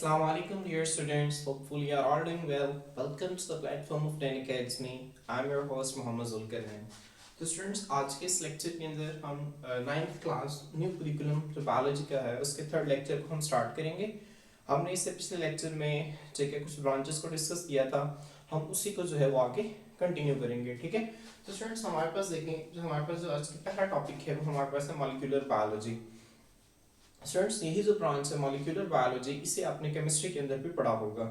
Assalamu alaikum dear students. Hopefully you are all doing well. Welcome to the platform of Ten Academy. I'm your host Mohammed Zulkarnain. तो students आज के इस lecture के अंदर हम ninth class new curriculum जो biology का है उसके थर्ड लेक्चर को हम स्टार्ट करेंगे। हमने इससे पिछले लेक्चर में कुछ ब्रांचेस को डिस्कस किया था, हम उसी को जो है वो आगे कंटिन्यू करेंगे। ठीक है, तो स्टूडेंट्स हमारे पास देखें जो हमारे पास जो आज का पहला टॉपिक है वो हमारे पास है मॉलिक्यूलर बायोलॉजी। स्टूडेंट्स यही जो ब्रांच है मॉलिक्यूलर बायोलॉजी इसे आपने केमिस्ट्री के अंदर भी पढ़ा होगा।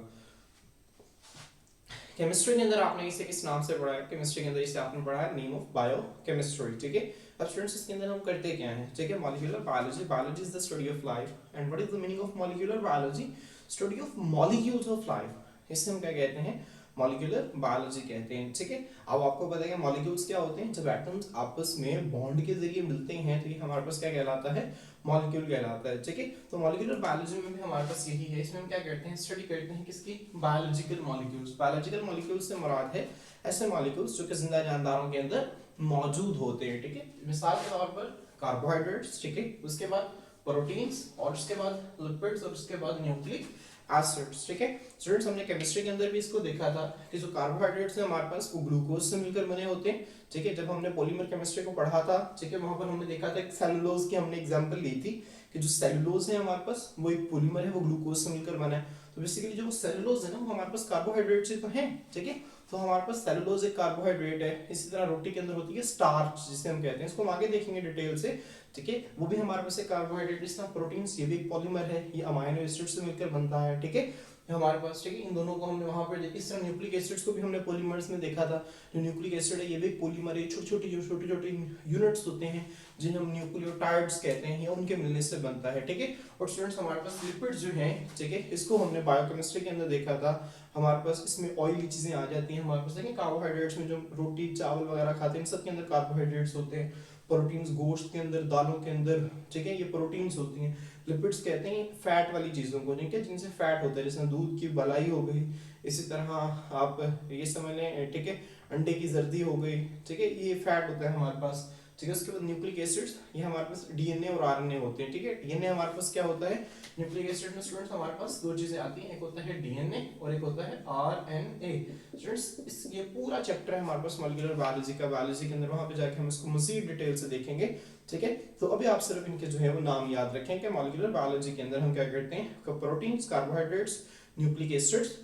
केमिस्ट्री के अंदर आपने इसे किस नाम से पढ़ा है? केमिस्ट्री के अंदर इसे आपने पढ़ा है नेम ऑफ बायोकेमिस्ट्री। ठीक है, अब स्टूडेंट्स इसके अंदर हम करते क्या हैं? ठीक है, molecular biology, biology is the study of life and what is the meaning of molecular biology? Study of molecules of life. इसे हम क्या कहते हैं? मॉलिक्यूलर बायोलॉजी कहते हैं। ठीक है, अब आपको पता है कि मॉलिक्यूल्स क्या होते हैं? जब एटम्स आपस में बॉन्ड के जरिए मिलते हैं तो ये हमारे पास क्या कहलाता है? मॉलिक्यूल कहलाता है। ठीक है, तो मॉलिक्यूलर बायोलॉजी में भी हमारे पास यही है। इसमें हम क्या करते हैं? स्टडी करते हैं किसकी? Biological molecules. बायोलॉजिकल मॉलिक्यूल्स से मुराद है ऐसे मॉलिक्यूल्स जो कि जिंदा जानदारों के अंदर मौजूद होते हैं। ठीक है, मिसाल के तौर पर कार्बोहाइड्रेट्स, ठीक है, उसके बाद प्रोटीन्स और उसके बाद लिपिड्स और उसके बाद न्यूक्लिक एसिड्स। ठीक है स्टूडेंट्स, हमने केमिस्ट्री के अंदर भी इसको देखा था कि जो कार्बोहाइड्रेट्स हैं हमारे पास वो ग्लूकोज से मिलकर बने होते हैं। ठीक है, जब हमने पॉलीमर केमिस्ट्री को पढ़ा था, ठीक है, वहां पर हमने देखा था एक सेलुलोज की हमने एग्जांपल ली थी कि जो सेलुलोज है हमारे पास वो एक पॉलीमर है, वो ग्लूकोज से मिलकर बना है। तो बेसिकली जो सेलुलोज है ना वो हमारे पास कार्बोहाइड्रेट से तो है। ठीक है, तो हमारे पास सेलुलोज एक कार्बोहाइड्रेट है। इसी तरह रोटी के अंदर होती है स्टार्च जिसे हम कहते हैं, इसको हम आगे देखेंगे डिटेल से। ठीक है, वो भी हमारे पास एक कार्बोहाइड्रेट। इस तरह प्रोटीन्स ये भी एक पॉलीमर है, ये अमाइनो एसिड से मिलकर बनता है। ठीक है, हमारे पास, ठीक है, इन दोनों को हमने वहां पर इस तरह न्यूक्लिक एसिड्स को भी हमने पॉलीमर्स में देखा था। जो न्यूक्लिक एसिड है ये भी पॉलीमर है, छोटे छोटे यूनिट्स होते हैं जिन्हें हम न्यूक्लियोटाइड्स कहते हैं, ये उनके मिलने से बनता है। ठीक है, और स्टूडेंट्स हमारे पास लिपिड्स जो हैं, ठीक है, इसको हमने बायोकेमिस्ट्री के अंदर देखा था। हमारे पास इसमें ऑयली चीजें आ जाती हैं। हमारे पास देखिए कार्बोहाइड्रेट्स में जो रोटी चावल वगैरह खाते हैं सबके अंदर कार्बोहाइड्रेट्स होते हैं। प्रोटीन्स गोश्त के अंदर, दालों के अंदर, ठीक है, ये प्रोटीन्स होती हैं। लिपिड्स कहते हैं फैट वाली चीज़ों को, ठीक है, जिनसे फैट होता है, जैसे दूध की मलाई हो गई, इसी तरह आप ये समझ लें, ठीक है, अंडे की जर्दी हो गई, ठीक है, ये फैट होता है हमारे पास। ठीक है, उसके बाद न्यूक्लिक एसिड्स, ये हमारे पास डीएनए और आरएनए होते हैं। ठीक है, डीएनए हमारे पास क्या होता है? न्यूक्लिक एसिड में स्टूडेंट्स हमारे पास दो चीजें आती हैं, एक होता है डीएनए और एक होता है आरएनए। स्टूडेंट्स ये पूरा चैप्टर है हमारे पास मॉलिक्यूलर बायोलॉजी का, बायोलॉजी के अंदर, वहां पे जाके हम इसको मजीद डिटेल से देखेंगे। ठीक है, तो अभी आप सिर्फ इनके जो है वो नाम याद रखें कि मॉलिक्यूलर बायोलॉजी के अंदर हम क्या करते हैं? प्रोटीन्स, कार्बोहाइड्रेट्स, न्यूक्लिक एसिड्स,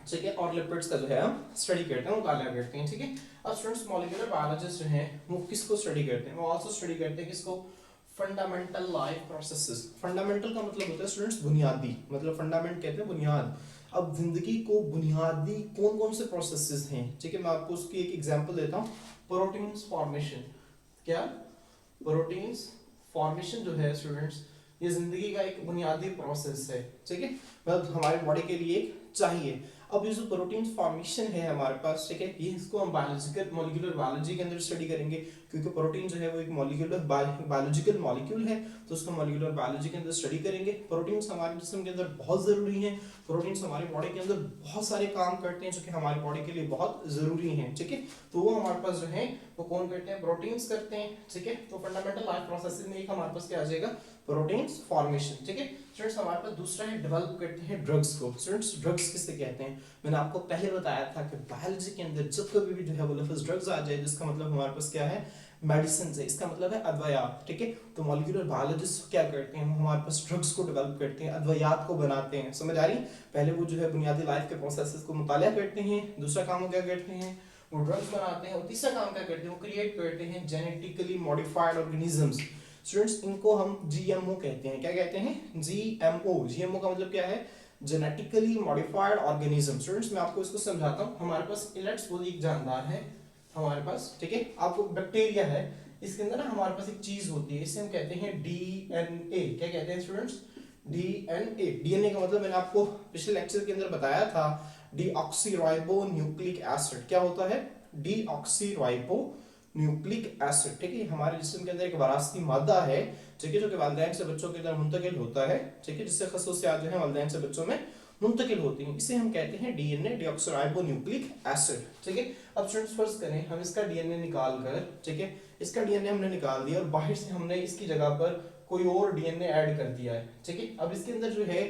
ठीक है, और लिपिड्स का जो है हम स्टडी करते हैं, मुताला करते हैं। ठीक है, अब स्टूडेंट्स मॉलिक्यूलर बायोलॉजिस्ट जो हैं वो किसको स्टडी करते हैं? वो आल्सो स्टडी करते हैं किसको? Fundamental life processes. फंडामेंटल का मतलब होता है स्टूडेंट्स बुनियादी, मतलब फंडामेंट कहते हैं बुनियाद। अब जिंदगी को बुनियादी कौन कौन से प्रोसेसेस हैं? ठीक है, मैं आपको उसकी एक एग्जांपल देता हूँ। प्रोटीन्स फॉर्मेशन, क्या प्रोटीन्स फॉर्मेशन जो है स्टूडेंट्स ये जिंदगी का एक बुनियादी प्रोसेस है। ठीक है, मतलब हमारे बॉडी के लिए चाहिए। अब ये जो प्रोटीन फॉर्मेशन है हमारे पास, ठीक है, ये इसको हम बायोलॉजिकल मॉलिक्यूलर बायोलॉजी के अंदर स्टडी करेंगे, क्योंकि प्रोटीन जो है वो एक मॉलिक्यूलर बायोलॉजिकल मॉलिक्यूल है, तो उसको मॉलिक्यूलर बायोलॉजी के अंदर स्टडी करेंगे। प्रोटीन्स हमारे जिस्म के अंदर बहुत जरूरी हैं। प्रोटीन्स हमारी बॉडी के अंदर बहुत सारे काम करते हैं जो कि हमारी बॉडी के लिए बहुत जरूरी हैं। ठीक है, तो वो हमारे पास जो है वो कौन करते हैं? प्रोटीन्स करते हैं। ठीक है, तो फंडामेंटल लाइफ प्रोसेस में एक हमारे पास क्या आ जाएगा? Proteins formation. ठीक है स्टूडेंट्स, हमारे पास दूसरा है डेवलप करते हैं ड्रग्स को। स्टूडेंट्स ड्रग्स किससे कहते हैं? मैंने आपको पहले बताया था कि बायोलॉजी के अंदर जब कभी भी जो है वो लफ्ज ड्रग्स आ जाए जिसका मतलब हमारे पास क्या है? मेडिसिन है, इसका मतलब है अद्वयात। ठीक है, तो मॉलिक्यूलर बायोलॉजिस्ट क्या करते हैं? हमारे पास ड्रग्स को डेवलप करते हैं, अद्वयात को बनाते हैं। समझ आ रही? पहले वो जो है बुनियादी लाइफ के प्रोसेसेस को मुताला करते हैं, दूसरा काम वो क्या करते हैं? वो ड्रग्स बनाते हैं, और तीसरा काम क्या करते हैं? वो क्रिएट करते हैं जेनेटिकली मॉडिफाइड ऑर्गेनिजम्स। स्टूडेंट्स इनको हम जीएमओ कहते हैं। क्या कहते हैं? जीएमओ। जीएमओ का मतलब क्या है? Genetically modified organism. स्टूडेंट्स मैं आपको इसको समझाता हूँ। हमारे पास इलेट्स वो एक जानदार है हमारे पास, ठीक है, आपको बैक्टीरिया है, इसके अंदर ना हमारे पास एक चीज होती है, इसे हम कहते हैं डीएनए। क्या कहते हैं स्टूडेंट्स? डीएनए। डीएनए का मतलब मैंने आपको पिछले लेक्चर के अंदर बताया था, डीऑक्सीराइबो न्यूक्लिक एसिड। क्या होता है? Deoxyribo nucleic acid. ठीक है, हमारे जिस्म के अंदर एक वरासती मादा है, ठीक है, जो कि वालिदैन से बच्चों के अंदर मुंतकिल होता है। ठीक है, जिससे खसूसियात जो है वालिदैन से बच्चों में मुंतकिल होती हैं, इसे हम कहते हैं डीएनए, डीऑक्सीराइबो न्यूक्लिक एसिड। ठीक है, अब स्टूडेंट्स फर्ज करें हम इसका डीएनए निकाल कर, ठीक है, इसका डीएनए हमने निकाल दिया और बाहर से हमने इसकी जगह पर कोई और डीएनए ऐड कर दिया है। ठीक है, अब इसके अंदर जो है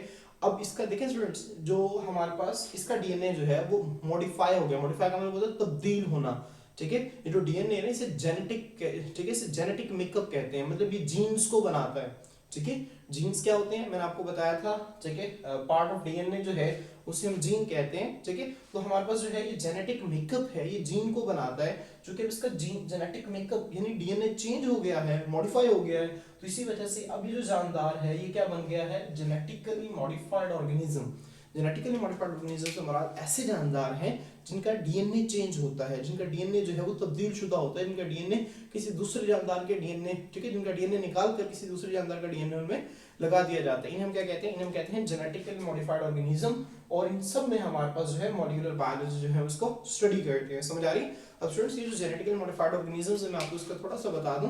अब इसका देखें स्टूडेंट्स, जो हमारे पास इसका डीएनए जो है वो मॉडिफाई हो गया। मॉडिफाई का मतलब होता है तब्दील होना, ठीक है। ये जो डीएनए है ना, इसे जेनेटिक, ठीक है, इसे जेनेटिक मेकअप कहते हैं, मतलब ये जीन्स को बनाता है, ठीक है। जीन्स क्या होते हैं मैंने आपको बताया था, ठीक है, पार्ट ऑफ डीएनए जो है उसे हम जीन कहते हैं, ठीक है। तो हमारे पास जो है ये जेनेटिक मेकअप है, ये जीन को बनाता है, जो कि इसका जीन जेनेटिक मेकअप यानी डीएनए चेंज हो गया है, मॉडिफाई हो गया है, तो इसी वजह से अब ये जो जानदार है ये क्या बन गया है, genetically modified organism. Genetically modified organism से मुराद ऐसे जानदार हैं जिनका डीएनए चेंज होता है, जिनका डीएनए जो है वो तब्दील शुदा होता है, जिनका डीएनए किसी दूसरे जानदार के डीएनए, ठीक है, जिनका डीएनए निकाल कर किसी दूसरे जानदार का डीएनए उनमें लगा दिया जाता है। इन्हें हम क्या कहते हैं, इन्हें हम कहते हैं जेनेटिकली मॉडिफाइड ऑर्गेनिज्म। और इन सब में हमारे पास जो है मॉलिक्यूलर बायोलॉजी जो है उसको स्टडी करते हैं, समझ आ रही। अब स्टूडेंट्स, ये जो जेनेटिकली मॉडिफाइड ऑर्गेनिजम्स है मैं आपको इसका थोड़ा सा बता दूं।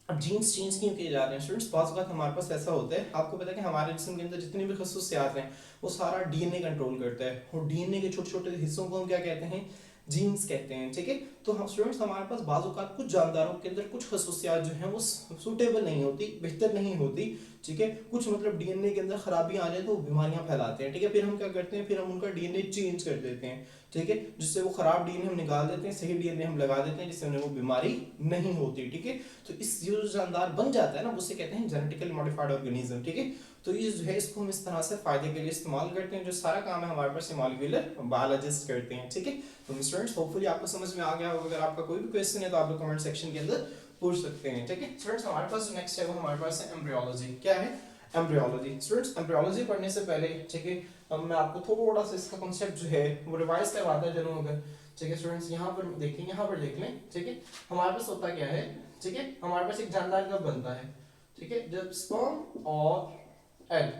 अब जीन्स चेंज क्यों किए जाते हैं स्टूडेंट्स, बहुत बात हमारे पास ऐसा होता है, आपको पता है कि हमारे जिस्म के अंदर जितनी भी खसूसियात हैं वो सारा डीएनए कंट्रोल करता है, और डीएनए के छोटे छोटे हिस्सों को हम क्या कहते हैं, जीन्स कहते हैं, ठीक है। तो हम स्टूडेंट्स, हमारे पास बाज़ औक़ात कुछ जानदारों के अंदर कुछ खसूसियात जो हैं वो सूटेबल नहीं होती, बेहतर नहीं होती, ठीक है। कुछ मतलब डीएनए के अंदर खराबी आ जाए तो बीमारियां फैलाते हैं, ठीक है। फिर हम क्या करते हैं, फिर हम उनका डीएनए चेंज कर देते हैं, ठीक है, जिससे वो खराब डीएनए हम निकाल देते हैं, सही डीएनए हम लगा देते हैं, जिससे उन्हें वो बीमारी नहीं होती, ठीक है। तो इस जो जानदार बन जाता है ना, उसे कहते हैं जेनेटिकली मॉडिफाइड ऑर्गेनिज्म, ठीक है। तो ये जो है इसको हम इस तरह से फायदे के लिए इस्तेमाल करते हैं, जो सारा काम है हमारे पास मॉलिक्यूलर बायोलॉजिस्ट करते हैं, ठीक है। तो स्टूडेंट्स, होपफुली आपको समझ में आ गया होगा। अगर आपका कोई भी क्वेश्चन है तो आप लोग कमेंट सेक्शन के अंदर पूछ सकते हैं, ठीक है। स्टूडेंट्स, हमारे पास जो नेक्स्ट है वो हमारे पास है एम्ब्रियोलॉजी। क्या है, एम्ब्रियोलॉजी। स्टूडेंट्स, एम्ब्रियोलॉजी पढ़ने से पहले, ठीक है, अब मैं आपको थोड़ा सा इसका कांसेप्ट जो है वो रिवाइज करवाता चलूं अगर, ठीक है। स्टूडेंट्स, यहाँ पर देखें, यहाँ पर देख लें, ठीक है। हमारे पास होता क्या है, ठीक है, हमारे पास एक जानदार कब बनता है, ठीक है, जब स्पर्म और एग,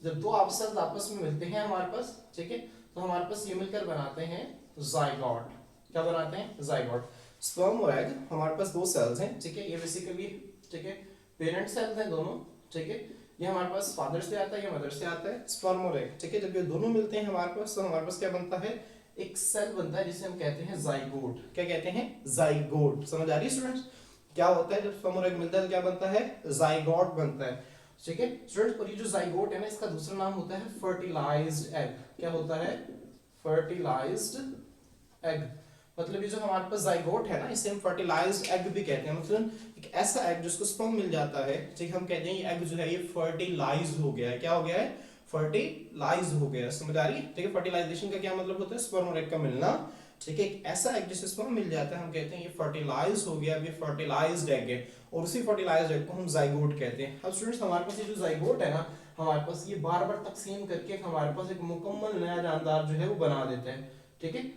जब दो आपस में मिलते हैं हमारे पास, ठीक है, तो हमारे पास ये मिलकर बनाते हैं जाइगोट। क्या बनाते हैं, जाइगोट। स्पर्म और एग, हमारे पास दो सेल्स हैं, ठीक है, ये बेसिकली, ठीक है, पेरेंट सेल्स हैं दोनों, ठीक है। ये हमारे पास फादर से आता है, ये मदर से आता है, स्पर्म और एग, ठीक है। जब ये दोनों मिलते हैं हमारे पास, तो हमारे पास क्या बनता है, एक सेल बनता है जिसे हम कहते हैं जाइगोट। क्या कहते हैं, जाइगोट। समझ आ रही है स्टूडेंट्स, क्या होता है जब स्पर्म और एग मिलता है तो क्या बनता है, जाइगोट बनता है, ठीक है। स्टूडेंट्स, और ये जो जाइगोट है ना, इसका दूसरा नाम होता है फर्टिलाइज्ड एग। क्या होता है, फर्टिलाइज्ड एग। मतलब ये जो हमारे पास जाइगोट है ना, इसे हम फर्टिलाइज्ड एग भी कहते हैं। मतलब एक ऐसा एग जिसको स्पर्म मिल जाता है, ठीक, हम कहते हैं ये एग जो है ये फर्टिलाइज्ड हो गया है। क्या हो गया है, फर्टिलाइज्ड हो गया है। समझ आ रही है, ठीक है। फर्टिलाइजेशन का क्या मतलब होता है, स्पर्म और एग का मिलना, ठीक है। एक ऐसा एग जिससे स्पर्म मिल जाता है हम कहते हैं ये फर्टिलाइज हो गया, ये फर्टिलाइज्ड एग है, और उसी फर्टिलाइज्ड एग को हम जाइगोट कहते हैं। अब स्टूडेंट्स, हमारे पास ये जो जाइगोट है ना, हमारे पास ये बार बार तकसीम करके हमारे पास एक मुकम्मल नया जानदार जो है वो बना देता है, ठीक है।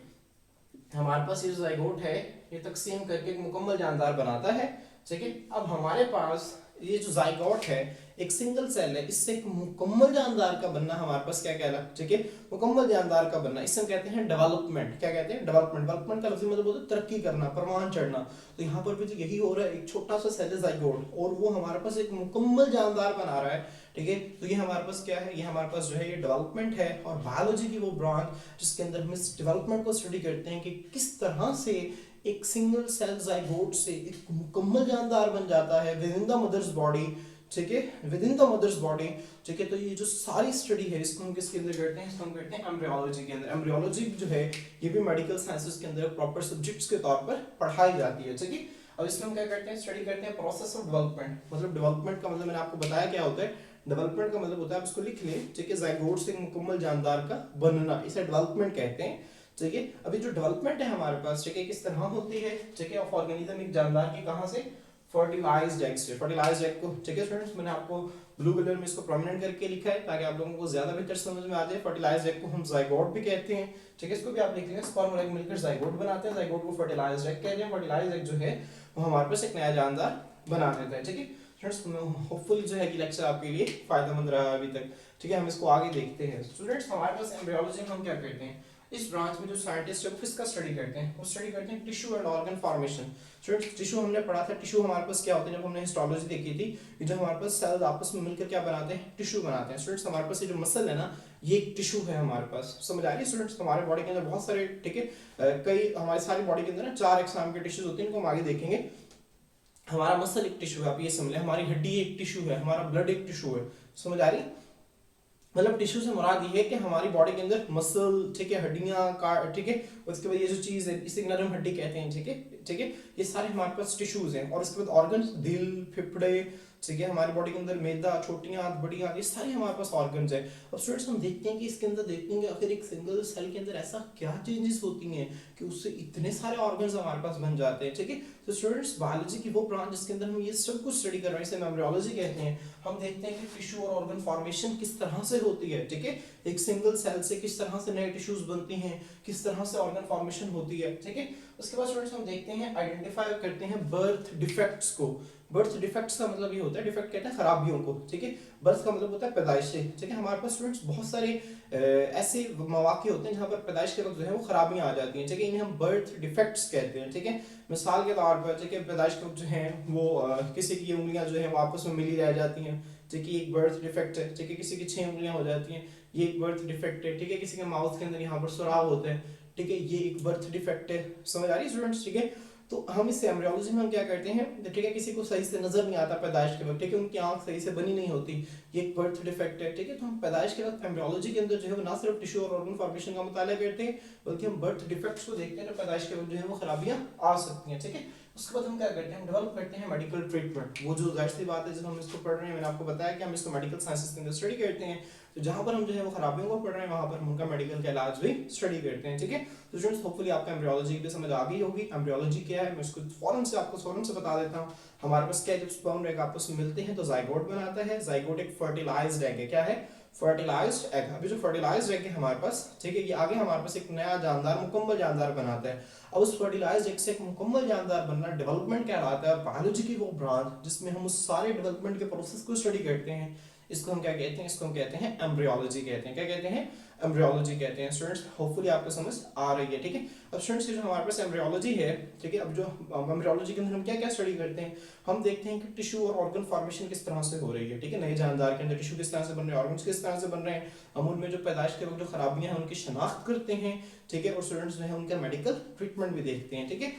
हमारे पास ये जो जाइगोट है ये तकसीम करके एक मुकम्मल जानदार बनाता है, ठीक है। अब हमारे पास ये जो जाइगोट है एक सिंगल सेल है, इससे एक मुकम्मल जानदार का बनना हमारे पास क्या कहला, ठीक है, मुकम्मल जानदार का बनना, इसे हम कहते हैं डेवलपमेंट। क्या कहते हैं, डेवलपमेंट। डेवलपमेंट का लफ्ज़ी मतलब होता है तरक्की करना, परवान चढ़ना। तो यहाँ पर भी तो यही हो रहा है, एक छोटा सा सेल है जाइगोट, और वो हमारे पास एक मुकम्मल जानदार बना रहा है, ठीक है। तो ये हमारे पास क्या है, ये हमारे पास जो है ये डेवलपमेंट है, और बायोलॉजी की वो ब्रांच जिसके अंदर हम इस डेवलपमेंट को स्टडी करते हैं कि किस तरह से एक सिंगल सेल जाइगोट से एक मुकम्मल जानदार बन जाता है within the mother's body, ठीक है, within the mother's body, ठीक है। तो ये जो सारी स्टडी है इसको हम किसके अंदर करते हैं, इसको हम करते हैं एम्ब्रियोलॉजी के अंदर। एम्ब्रियोलॉजी जो है ये भी मेडिकल साइंसेस के अंदर प्रॉपर सब्जेक्ट्स के तौर पर पढ़ाई जाती है, ठीक है। अब इसमें हम क्या करते हैं, स्टडी करते हैं प्रोसेस ऑफ डेवलपमेंट। मतलब डेवलपमेंट का मतलब मैंने आपको बताया क्या होता है, डेवलपमेंट का मतलब होता है, आप इसको लिख लें, ठीक है, जाइगोट से एक मुकम्मल जानदार का बनना, इसे डेवलपमेंट कहते हैं, ठीक है। अभी जो डेवलपमेंट है हमारे पास, ठीक है, किस तरह होती है, ठीक है, ऑफ ऑर्गेनिज्म एक जानदार की, कहां से, फर्टिलाइज्ड एग से। फर्टिलाइज्ड एग को, ठीक है स्टूडेंट्स, मैंने आपको ब्लू कलर में इसको प्रोमिनेंट करके लिखा है ताकि आप लोगों को ज्यादा बेहतर समझ में आ जाए। फर्टिलाइज्ड एग को हम जाइगोट भी कहते हैं, ठीक है, इसको भी आप लिख लेंगे, स्पर्म और एग मिलकर जाइगोट बनाते हैं, जाइगोट को फर्टिलाइज्ड एग कहते हैं। फर्टिलाइज्ड एग जो है वो हमारे पास एक नया जानदार बना देता है, ठीक है स्टूडेंट्स। होपफुली जो है कि लेक्चर आपके लिए फायदेमंद रहा अभी तक, ठीक है। हम इसको आगे देखते हैं स्टूडेंट्स। हमारे पास एम्ब्रियोलॉजी में हम क्या करते हैं, इस ब्रांच में जो साइंटिस्ट है वो किसका स्टडी करते हैं, वो स्टडी करते हैं tissue and organ formation. Students, tissue हमने पढ़ा था, टिश्यू हमारे पास क्या होते हैं, जब हमने हिस्टोलॉजी देखी थी, ये जो हमारे पास सेल्स आपस में मिलकर क्या बनाते हैं, टिश्यू बनाते हैं। स्टूडेंट्स, हमारे पास ये जो मसल है ना, ये एक टिश्यू है हमारे पास। समझ आ रही है स्टूडेंट्स, हमारे बॉडी के अंदर बहुत सारे, ठीक है, कई हमारी सारी बॉडी के अंदर ना 4 एग्जाम के टिश्यूज होते हैं, इनको हम आगे देखेंगे। हमारा मसल एक टिश्यू है, आप ये समझ लें, हमारी हड्डी एक टिश्यू है, हमारा ब्लड एक टिश्यू है। समझ आ रही है, मतलब टिश्यू से मुराद ये है कि हमारी बॉडी के अंदर मसल, ठीक है, हड्डियां का, ठीक है, उसके बाद ये जो चीज है इसे नरम हड्डी कहते हैं, ठीक है, ठीक है, ये सारे हमारे पास टिश्यूज हैं। और उसके बाद ऑर्गन्स, दिल, फेफड़े, ठीक है, हमारी बॉडी के अंदर मैदा, छोटी आंत, बड़ी आंत, ये सारे हमारे पास ऑर्गन्स हैं। अब स्टूडेंट्स हम देखते हैं कि इसके अंदर देखेंगे आखिर एक सिंगल सेल के अंदर ऐसा क्या चेंजेस होती हैं कि उससे इतने सारे ऑर्गन्स हमारे पास बन जाते हैं, ठीक है। तो स्टूडेंट्स बायोलॉजी की वो ब्रांच जिसके अंदर हम ये सब कुछ स्टडी कर रहे हैं, इसे एम्ब्रियोलॉजी कहते हैं। हम देखते हैं कि टिश्यू और ऑर्गन फॉर्मेशन किस तरह से होती है, ठीक है, एक सिंगल सेल से किस तरह से नए टिश्यूज बनती हैं, किस तरह से ऑर्गन फॉर्मेशन होती है, ठीक है। उसके बाद स्टूडेंट्स हम देखते हैं, आइडेंटिफाई करते हैं बर्थ डिफेक्ट्स को। बर्थ डिफेक्ट्स का मतलब ये होता है, डिफेक्ट कहते हैं खराबियों को, ठीक है। बर्थ का मतलब होता है पैदाइश से, ठीक है। हमारे पास स्टूडेंट्स बहुत सारे ऐसे मौके होते हैं जहाँ पर पैदाइश के वक्त जो है वो खराबियां आ जाती हैं, ठीक है, इन्हें हम बर्थ डिफेक्ट्स कहते हैं, ठीक है। मिसाल के तौर पर, ठीक है, पैदाइश के वक्त जो है वो किसी की उंगलियां जो है वो आपस में मिली रह जाती हैं, ठीक है, एक बर्थ डिफेक्ट है, ठीक है। किसी की 6 उंगलियां हो जाती हैं, ये एक बर्थ डिफेक्ट है, ठीक है। किसी के माउथ के अंदर यहाँ पर सुराख होते हैं, ठीक है, ये एक बर्थ डिफेक्ट है। समझ आ रही है स्टूडेंट्स, ठीक है। तो हम इस एम्ब्रियोलॉजी में हम क्या करते हैं, ठीक है, किसी को सही से नजर नहीं आता पैदाइश के वक्त, ठीक है, उनकी आंख सही से बनी नहीं होती, ये एक बर्थ डिफेक्ट है, ठीक है। तो हम पैदाइश के वक्त एम्ब्रियोलॉजी के अंदर जो है वो ना सिर्फ टिश्यू और ऑर्गन फॉर्मेशन का मुताला करते हैं, बल्कि हम बर्थ डिफेक्ट्स को देखते हैं, तो पैदाइश के वक्त जो है वो खराबियां आ सकती हैं, ठीक है। उसके बाद हम क्या करते हैं, हम डेवलप करते हैं मेडिकल ट्रीटमेंट। वो जो जाहिर सी बात है जब हम इसको पढ़ रहे हैं, मैंने आपको बताया कि हम इसको मेडिकल साइंसेस के अंदर स्टडी करते हैं, तो जहाँ पर हम जो है वो खराबियों को पढ़ रहे हैं वहाँ पर हम उनका मेडिकल का इलाज भी स्टडी करते हैं, ठीक है। तो स्टूडेंट्स होपफुली आपको एम्ब्रियोलॉजी की समझ आ गई होगी। एम्ब्रियोलॉजी क्या है मैं इसको फौरन से बता देता हूँ। हमारे पास क्या, जब स्पर्म एग आपस में मिलते हैं तो जाइगोट बनाता है। जाइगोट एक फर्टिलाइज्ड एग है, क्या है, फर्टिलाइज्ड एग। अभी जो फर्टिलाइज्ड एग है हमारे पास, ठीक है, ये आगे हमारे पास एक नया जानदार, मुकम्मल जानदार बनाता है। अब उस फर्टिलाइज्ड एग से एक मुकम्मल जानदार बनना डेवलपमेंट कहलाता है। बायोलॉजी की वो ब्रांच जिसमें हम उस सारे डेवलपमेंट के प्रोसेस को स्टडी करते हैं, इसको हम क्या कहते हैं, इसको हम कहते हैं एम्ब्रियोलॉजी कहते हैं। क्या कहते हैं, एम्ब्रियोलॉजी कहते हैं। स्टूडेंट्स होपफुली आपको समझ आ रही है, ठीक है। अब स्टूडेंट्स जो हमारे पास एम्ब्रियोलॉजी है, ठीक है, अब जो एम्ब्रियोलॉजी के अंदर हम क्या क्या स्टडी करते हैं, हम देखते हैं कि टिश्यू और ऑर्गन फॉर्मेशन किस तरह से हो रही है, ठीक है, नए जानदार के अंदर टिश्यू किस तरह से बन रहे हैं, ऑर्गन्स किस तरह से बन रहे हैं। हम उनमें जो पैदाइश के वक्त जो खराबियां हैं उनकी शनाख्त करते हैं, ठीक है, और स्टूडेंट्स जो है उनका मेडिकल ट्रीटमेंट भी देखते हैं, ठीक है।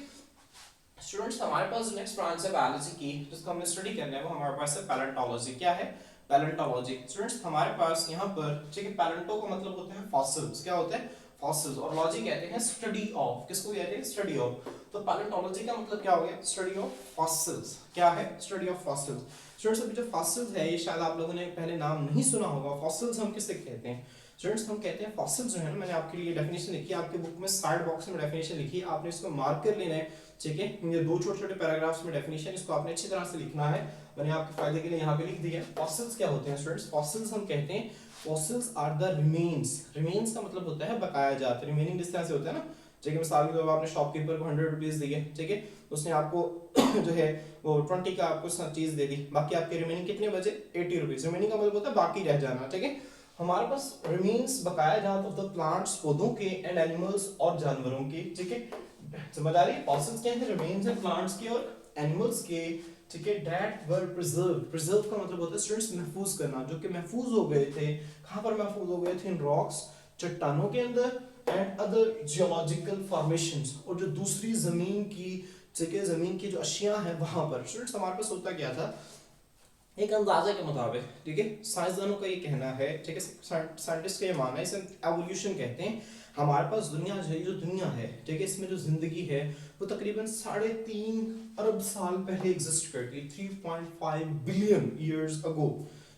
स्टूडेंट्स हमारे पास नेक्स्ट ब्रांच है बायोलॉजी की, जिसको हमें स्टडी करना है, वो हमारे पास है पैलेंटोलॉजी। क्या है, पैलेंटोलॉजी। स्टूडेंट्स हमारे पास यहाँ पर, ठीक है, पैलेंटो का मतलब होता है फॉसिल्स। क्या होता है, फॉसिल्स। और लॉजी कहते हैं स्टडी ऑफ, किसको कहते हैं, स्टडी ऑफ। तो पैलेंटोलॉजी का मतलब क्या हो गया, स्टडी ऑफ फॉसिल्स। क्या है, स्टडी ऑफ फॉसिल्स। स्टूडेंट्स अभी जो फॉसिल्स है ये शायद आप लोगों ने पहले नाम नहीं सुना होगा। फॉसिल्स हम किससे कहते हैं, स्टूडेंट्स हम कहते हैं फॉसिल्स जो है ना, मैंने आपके लिए डेफिनेशन लिखी है, आपके बुक में साइड बॉक्स में डेफिनेशन लिखी है, आपने इसको मार्क कर लेना है, ठीक है। ये 2 छोटे-छोटे पैराग्राफ्स में डेफिनेशन, इसको आपने अच्छी तरह से लिखना है। मैंने आपके फायदे के लिए यहाँ पे लिख दिया है। फॉसिल्स क्या होते हैं स्टूडेंट्स, फॉसिल्स हम कहते हैं, fossils are the remains. Remains का मतलब होता है बकाया जात, रिमेनिंग जिस तरह से होता है ना, ठीक है। मिसाल के तौर पर आपने शॉपकीपर को 100 रुपीज दिए, ठीक है, उसने आपको जो है वो 20 का आपको चीज दे दी, बाकी आपके रिमेनिंग कितने बचे, 80 रुपीज। रिमेनिंग का मतलब होता है बाकी रह जाना, ठीक है। हमारे पास रिमेन्स बकाया जात ऑफ द प्लांट्स, पौधों के, एंड एनिमल्स और जानवरों की, ठीक है। समझ आ रही है, फॉसिल्स क्या है, रिमेन्स है प्लांट्स के और एनिमल्स के, ठीक है, दैट वर प्रिजर्व। प्रिजर्व का मतलब होता है स्टूडेंट्स महफूज करना, जो कि महफूज हो गए थे। कहाँ पर महफूज हो गए थे, इन रॉक्स, चट्टानों के अंदर, एंड अदर जियोलॉजिकल फॉर्मेशंस, और जो दूसरी जमीन की, ठीक है, जमीन की जो अशिया हैं वहां पर। स्टूडेंट्स हमारे पास होता क्या था, एक अंदाजा के मुताबिक, ठीक है, साइंसदानों का ये कहना है, ठीक है, साइंटिस्ट का ये मानना है, इसे एवोल्यूशन कहते हैं। हमारे पास दुनिया जो दुनिया है, ठीक है, इसमें जो जिंदगी है वो तकरीबन 3.5 अरब साल पहले एग्जिस्ट करती है, 3.5 बिलियन ईयर्स अगो,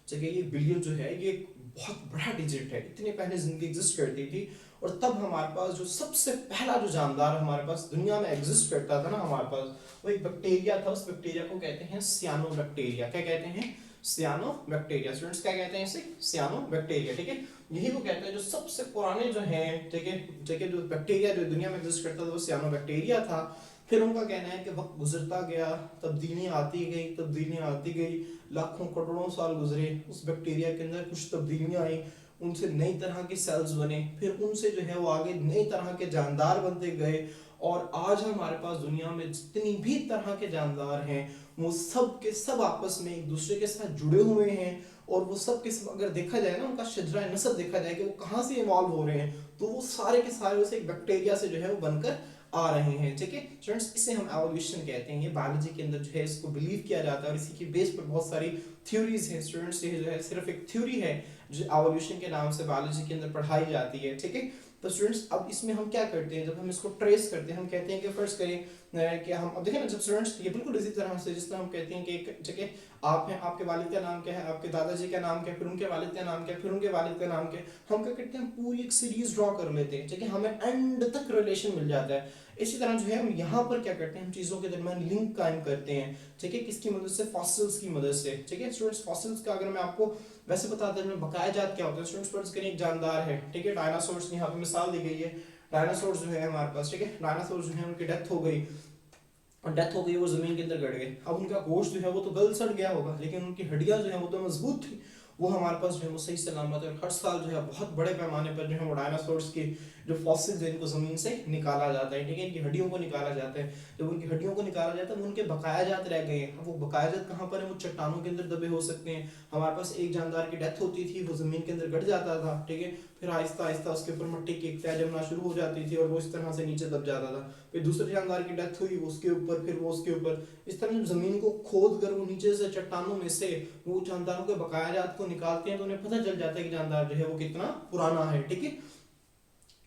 ठीक है। ये बिलियन जो है ये बहुत बड़ा डिजिट है, इतने पहले जिंदगी एग्जिस्ट करती थी। और तब हमारे पास जो सबसे पहला जो जानदार हमारे पास दुनिया में एग्जिस्ट करता था ना हमारे पास, वो एक बैक्टीरिया था। उस बैक्टीरिया को कहते हैं सियानोबैक्टीरिया। क्या कहते हैं, सियानोबैक्टीरिया। स्टूडेंट्स क्या कहते हैं इसे, सियानोबैक्टीरिया, ठीक है। यही वो कहते हैं जो सबसे पुराने जो हैं, ठीक है, ठीक है, जो बैक्टीरिया जो दुनिया में एग्जिस्ट करता था वो सियानोबैक्टीरिया था। फिर उनका कहना है कि वक्त गुजरता गया, तब्दीलियां आती गई, लाखों करोड़ों साल गुजरे, उस बैक्टीरिया के अंदर कुछ तब्दीलियां आई, उनसे नई तरह के सेल्स बने, फिर उनसे जो है वो आगे नई तरह के जानदार बनते गए। और आज हमारे पास दुनिया में जितनी भी तरह के जानदार हैं वो सब के सब आपस में एक दूसरे के साथ जुड़े हुए हैं। और वो सब के सब अगर देखा जाए ना, उनका शजरा नसब देखा जाए कि वो कहाँ से इवॉल्व हो रहे हैं, तो वो सारे के सारे उसे एक बैक्टीरिया से जो है वो बनकर आ रहे हैं। ठीक है स्टूडेंट्स, इसे हम एवोल्यूशन कहते हैं। ये बायोलॉजी के अंदर जो है इसको बिलीव किया जाता है और इसी की बेस पर बहुत सारी थ्योरीज हैं स्टूडेंट्स। ये जो है सिर्फ एक थ्योरी है जो एवोल्यूशन के नाम से बायोलॉजी के अंदर पढ़ाई जाती है। ठीक है, तो स्टूडेंट्स अब इसमें हम क्या करते हैं, जब हम इसको ट्रेस करते हैं हम कहते हैं कि फर्स्ट करें कि हम अब देखें ना, जब स्टूडेंट्स ये बिल्कुल इसी तरह से जिस तरह हम कहते हैं कि ठीक है आप हैं, आपके वालिद का नाम क्या है, आपके दादाजी का नाम क्या है, फिर उनके वालिद का नाम क्या है, फिर उनके वालिद का नाम क्या है, हम क्या करते हैं हम पूरी एक सीरीज ड्रॉ कर लेते हैं। ठीक है, हमें एंड तक रिलेशन मिल जाता है। इसी तरह जो है हम यहाँ पर क्या करते हैं, हम चीज़ों के दरमियान लिंक कायम करते हैं। ठीक है, किसकी मदद से, फॉसिल्स की मदद से। ठीक है स्टूडेंट्स, फॉसिल्स का अगर मैं आपको वैसे बता दें बकाया जात क्या होता है स्टूडेंट्स, फर्ज करें एक जानदार है। ठीक है, डायनासोर्स यहाँ पे मिसाल दी गई है। डायनासोर्स जो है हमारे पास, ठीक है डायनासोर्स जो है उनकी डेथ हो गई, वो जमीन के अंदर गड़ गए। अब उनका गोश्त जो है वो तो गल सड़ गया होगा, लेकिन उनकी हड्डियां जो है वो तो मजबूत थी, वो हमारे पास जो है वो सही सलामत है। और हर साल जो है बहुत बड़े पैमाने पर जो है वो डायनासोर्स की जो फॉसिल्स है इनको जमीन से निकाला जाता है। ठीक है, इनकी हड्डियों को निकाला जाता है। जब उनकी हड्डियों को निकाला जाता है वो उनके बकायाजात रह गए हैं। अब वो बकायाजात कहाँ पर है, वो चट्टानों के अंदर दबे हो सकते हैं। हमारे पास एक जानदार की डेथ होती थी, वो जमीन के अंदर गड़ जाता था। ठीक है, फिर आहिस्ता आहिस्ता उसके ऊपर मिट्टी की एक तह जमना शुरू हो जाती थी और वो इस तरह से नीचे दब जाता था। फिर दूसरे जानदार की डेथ हुई, उसके ऊपर, फिर वो उसके ऊपर, इस तरह जमीन को खोद कर वो नीचे से चट्टानों में से वो जानदारों के बकायाजात को निकालते हैं, तो उन्हें पता चल जाता है कि जानदार जो है वो कितना पुराना है। ठीक है,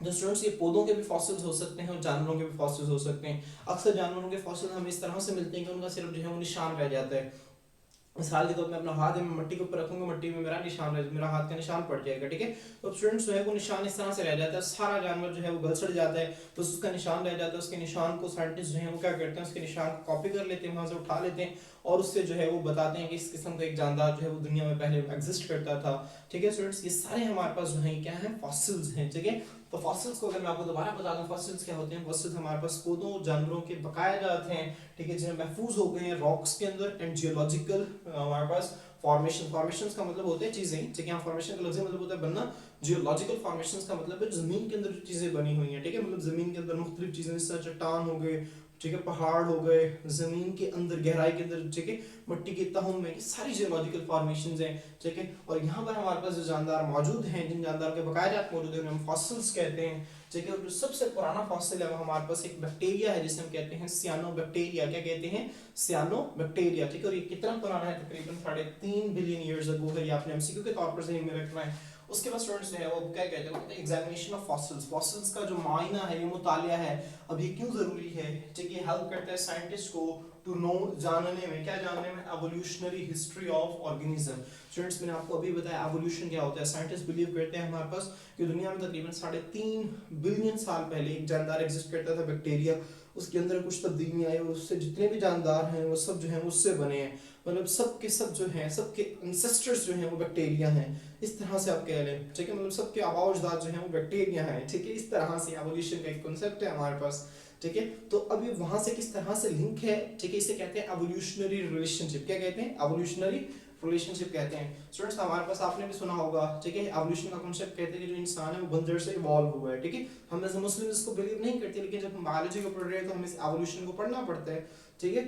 जो स्टूडेंट्स ये पौधों के भी फॉसिल्स हो सकते हैं और जानवरों के भी फॉसिल्स हो सकते हैं। अक्सर जानवरों के फॉसिल हमें इस तरह से मिलते हैं कि उनका सिर्फ जो है वो निशान रह जाता है। मिसाल के तौर पे अपना हाथ है, मैं मट्टी के ऊपर रखूंगा, मट्टी में मेरा निशान है, मेरा हाथ का निशान पड़ जाएगा। ठीक है, तो स्टूडेंट्स जो है वो निशान इस तरह से रह जाता है। सारा जानवर जो है वो गल सड़ जाता है, तो उसका निशान रह जाता है। उसके निशान को साइंटिस्ट जो है वो क्या करते हैं, उसके निशान को कॉपी कर लेते हैं, वहां से उठा लेते हैं और उससे जो है वो बताते हैं कि इस किस्म का एक जानदार जो है वो दुनिया में पहले एग्जिस्ट करता था। ठीक है स्टूडेंट्स, ये सारे हमारे पास जो है क्या है, फॉसिल्स हैं। ठीक है, तो फॉसिल्स को अगर मैं आपको दोबारा बता दूं, फॉसिल्स क्या होते हैं, फॉसिल्स हमारे पास पौधों जानवरों के बकाया जाते हैं। ठीक है, जिन्हें महफूज हो गए हैं रॉक्स के अंदर। एंड जियोलॉजिकल हमारे पास फॉर्मेशंस का मतलब होते हैं चीजें। ठीक है, फॉर्मेशन का लफ्ज़ मतलब होता है बनना। जियोलॉजिकल फॉर्मेशंस का मतलब है जमीन के अंदर जो चीजें बनी हुई हैं। ठीक है, मतलब जमीन के अंदर मुख्तलिफ चीजें, जैसे चट्टान हो गए, ठीक है पहाड़ हो गए, जमीन के अंदर गहराई के अंदर, ठीक है मिट्टी की तहों में, ये सारी जियोलॉजिकल फॉर्मेशंस हैं। ठीक है, और यहाँ पर हमारे पास जो जानदार मौजूद हैं, जिन जानदार के बकाया मौजूद हैं, उन्हें हम फॉसिल्स कहते हैं। ठीक है, और जो सबसे पुराना फॉसिल है वो हमारे पास एक बैक्टीरिया है जिसे हम कहते हैं सियानो बैक्टीरिया। क्या कहते हैं, सियानो बैक्टीरिया। ठीक है, और ये कितना पुराना है, तकरीबन 3.5 बिलियन ईयर्स अगो है। ये आपने एमसीक्यू के तौर पर ज़हन में रखना है। उसके बाद स्टूडेंट्स जो है वो क्या कहते हैं, एग्जामिनेशन ऑफ फॉसिल्स। फॉसिल्स का जो मायना है, ये मुतालिया है, अब ये क्यों ज़रूरी है। ठीक है, हेल्प करता है साइंटिस्ट को टू नो, जानने में, क्या जानने में, evolutionary history of organism. Students मैंने आपको अभी बताया एवोल्यूशन क्या होता है। साइंटिस्ट बिलीव करते हैं हमारे पास कि दुनिया में तकरीबन 3.5 बिलियन साल पहले एक जानदार एग्जिस्ट करता था, बैक्टीरिया। उसके अंदर कुछ तब्दीलियां आई और उससे जितने भी जानदार हैं वो सब जो हैं उससे बने हैं। मतलब सब के सब जो हैं, सबके एंसेस्टर्स जो हैं वो बैक्टीरिया हैं, इस तरह से आप कह लें। ठीक है, मतलब सबके आबाउजदाद जो हैं वो बैक्टीरिया हैं। ठीक है, इस तरह से एवोल्यूशन का एक कॉन्सेप्ट है हमारे पास। ठीक है, तो अभी वहां से किस तरह से लिंक है, ठीक है, इसे कहते हैं एवोल्यूशनरी रिलेशनशिप। क्या कहते हैं, एवोल्यूशनरी रिलेशनशिप कहते हैं। स्टूडेंट्स हमारे पास आपने भी सुना होगा, ठीक है, एवोल्यूशन का कांसेप्ट कहते हैं कि जो इंसान है वो बंदर से इवॉल्व हुआ है। ठीक है, हम एज मुस्लिम इसको बिलीव नहीं करते, लेकिन जब हम बायोलॉजी को पढ़ रहे हैं तो हमें इस एवोल्यूशन को पढ़ना पड़ता है। ठीक है,